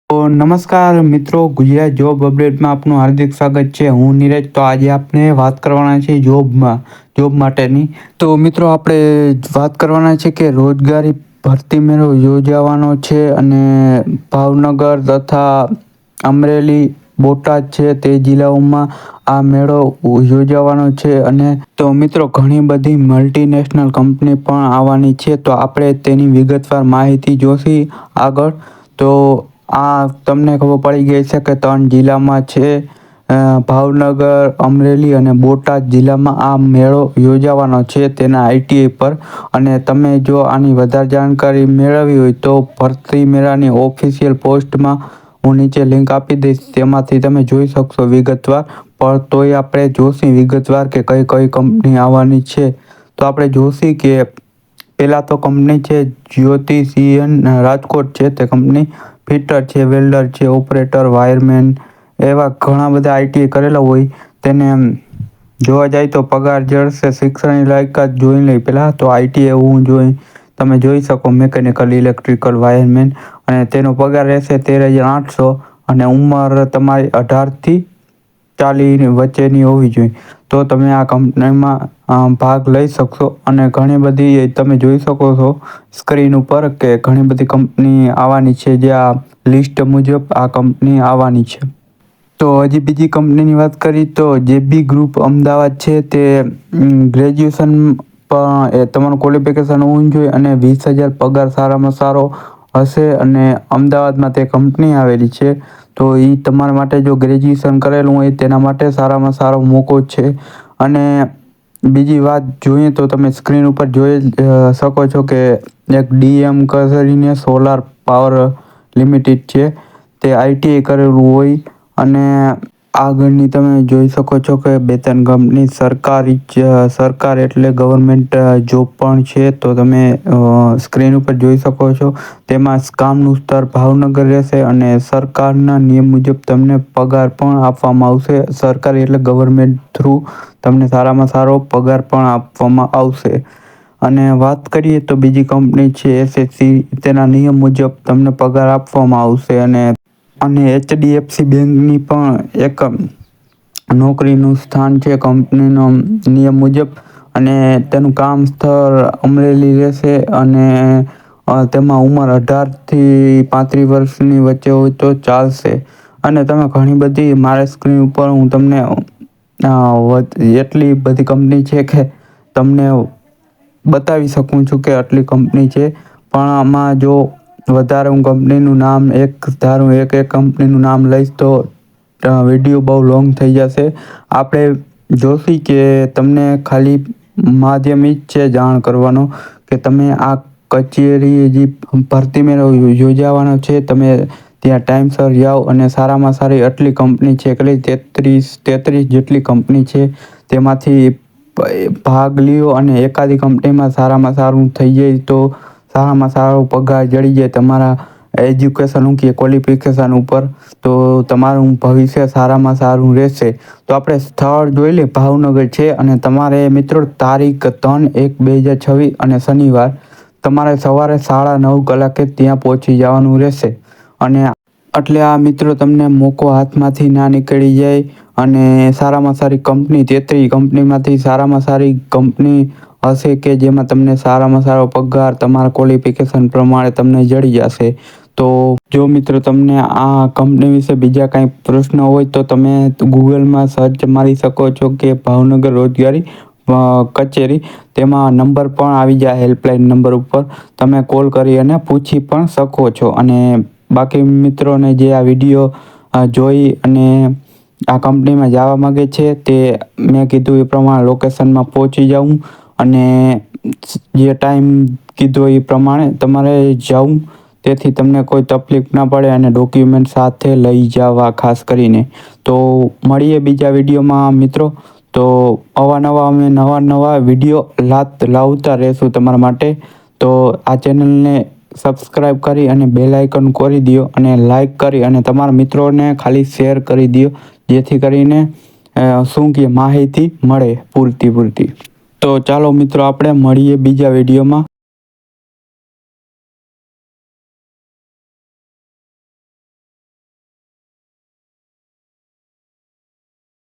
તો નમસ્કાર મિત્રો, ગુજરાત જોબ અપડેટમાં આપનું હાર્દિક સ્વાગત છે. હું નીરજ. તો આજે આપણે વાત કરવાના છે જોબ માટેની. તો મિત્રો આપણે વાત કરવાના છે કે રોજગારી ભરતી મેળો યોજાવાનો છે અને ભાવનગર તથા અમરેલી, બોટાદ છે તે જિલ્લાઓમાં આ મેળો યોજાવાનો છે. અને તો મિત્રો ઘણી બધી મલ્ટીનેશનલ કંપની પણ આવવાની છે. તો આપણે તેની વિગતવાર માહિતી જોશી આગળ. તો આ તમને ખબર પડી ગઈ છે કે 3 જિલ્લામાં છે, ભાવનગર, અમરેલી અને બોટાદ જિલ્લામાં આ મેળો યોજાવાનો છે તેના ITI પર. અને તમે જો આની વધારે જાણકારી મેળવવી હોય તો ભરતી મેળાની ઓફિશિયલ પોસ્ટમાં હું નીચે લિંક આપી દઈશ, તેમાંથી તમે જોઈ શકશો વિગતવાર. પણ તોય આપણે જોશી વિગતવાર કે કઈ કઈ કંપની આવવાની છે. તો આપણે જોશી કે પહેલાં તો કંપની છે જ્યોતિ CN રાજકોટ છે. તે કંપની ફિટર છે, વેલ્ડર છે, ઓપરેટર, વાયરમેન એવા ઘણા બધા ITI કરેલા હોય તેને જોવા જાય તો પગાર જળસે. શિક્ષણની લાયકાત જોઈ લઈ પહેલાં તો ITI એવું તમે જોઈ શકો, મિકેનિકલ, ઇલેક્ટ્રિકલ, વાયરમેન. અને તેનો પગાર રહેશે 13,800 અને ઉંમર તમારી 18થી 40 વચ્ચેની હોવી જોઈએ. તો તમે આ કંપનીમાં ભાગ લઈ શકશો. અને ઘણી બધી તમે જોઈ શકો છો સ્ક્રીન ઉપર કે ઘણી બધી કંપની આવવાની છે, જે આ લિસ્ટ મુજબ આ કંપની આવવાની છે. તો હજી બીજી કંપનીની વાત કરી તો JB ગ્રુપ અમદાવાદ છે. તે ગ્રેજ્યુએશન પણ તમારું ક્વોલિફિકેશન હોવું જોઈએ અને 20,000 પગાર સારામાં સારો હશે. અને અમદાવાદમાં તે કંપની આવેલી છે. તો એ તમારા માટે જો ગ્રેજ્યુએશન કરેલું હોય તેના માટે સારામાં સારો મોકો છે. અને બીજી વાત જોઈએ તો તમે સ્ક્રીન ઉપર જોઈ શકો છો કે એક DM કરીને સોલાર પાવર લિમિટેડ છે, તે ITI કરેલું હોય. અને આગળની તમે જોઈ શકો છો કે 2-3 કંપની સરકાર એટલે ગવર્મેન્ટ જોબ પણ છે. તો તમે સ્ક્રીન ઉપર જોઈ શકો છો. તેમાં કામનું સ્તર ભાવનગર રહેશે અને સરકારના નિયમ મુજબ તમને પગાર પણ આપવામાં આવશે. સરકારી એટલે ગવર્મેન્ટ થ્રુ તમને સારામાં સારો પગાર પણ આપવામાં આવશે. અને વાત કરીએ તો બીજી કંપની છે SSC, તેના નિયમ મુજબ તમને પગાર આપવામાં આવશે. અને HDFC બેંકની પણ એક નોકરીનું સ્થાન છે કંપનીનો નિયમ મુજબ. અને તેનું કામ સ્થળ અમરેલી રહેશે. અને તેમાં ઉંમર 18થી 35 વર્ષની વચ્ચે હોય તો ચાલશે. અને તમે ઘણી બધી મારા સ્ક્રીન ઉપર હું તમને એટલી બધી કંપની છે કે તમને બતાવી શકું છું કે આટલી કંપની છે. પણ આમાં જો વધારે હું કંપનીનું નામ એક કંપનીનું નામ લઈશ તો વિડીયો બહુ લોંગ થઈ જશે. આપણે જોશી કે તમને ખાલી માધ્યમિક છે જાણ કરવાનો કે તમે આ કચેરી જે ભરતી મેળો યોજાવાનો છે, તમે ત્યાં ટાઈમસર જાઓ. અને સારામાં સારી આટલી કંપની છે, કેટલી 33 જેટલી કંપની છે, તેમાંથી ભાગ લ્યો. અને એકાદી કંપનીમાં સારામાં સારું થઈ જાય તો સારામાં સારો પગાર જળી જાય તમારા એજ્યુકેશન કે ક્વોલિફિકેશન ઉપર, તો તમારું ભવિષ્ય સારામાં સારું રહેશે. તો આપણે સ્થળ જોઈ લઈએ, ભાવનગર છે. અને તમારે મિત્રો તારીખ 3/1/2026 અને શનિવાર તમારે સવારે 9:30 કલાકે ત્યાં પહોંચી જવાનું રહેશે. અને એટલે આ મિત્રો તમને મોકો હાથમાંથી ના નીકળી જાય. અને સારામાં સારી કંપની 33 કંપનીમાંથી સારામાં સારી કંપની હશે કે જેમાં તમને સારામાં સારો પગાર તમારા ક્વોલિફિકેશન પ્રમાણે તમને જળી જશે. તો જો મિત્રો તમને આ કંપની વિશે બીજા કાંઈ પ્રશ્ન હોય તો તમે ગૂગલમાં સર્ચ મારી શકો છો કે ભાવનગર રોજગારી કચેરી. તેમાં નંબર પણ આવી જાય, હેલ્પલાઇન નંબર ઉપર તમે કોલ કરી અને પૂછી પણ શકો છો. અને બાકી મિત્રોને જે આ વિડીયો જોઈ અને આ કંપનીમાં જવા માગે છે, તે મેં કીધું એ પ્રમાણે લોકેશનમાં પહોંચી જવું. અને જે ટાઈમ કીધો એ પ્રમાણે તમારે જવું, તેથી તમને કોઈ તકલીફ ના પડે. અને ડોક્યુમેન્ટ સાથે લઈ જવા ખાસ કરીને. તો મળીએ બીજા વિડીયોમાં મિત્રો. તો અમે નવા વિડીયો લાવતા રહેશું તમારા માટે. તો આ ચેનલને સબસ્ક્રાઈબ કરી અને બેલ આઇકન કરી દો. અને લાઈક કરી અને તમારા મિત્રોને ખાલી શેર કરી દો, જેથી કરીને માહિતી મળે પૂરતી. તો ચાલો મિત્રો, આપણે મળીએ બીજા વિડીયોમાં.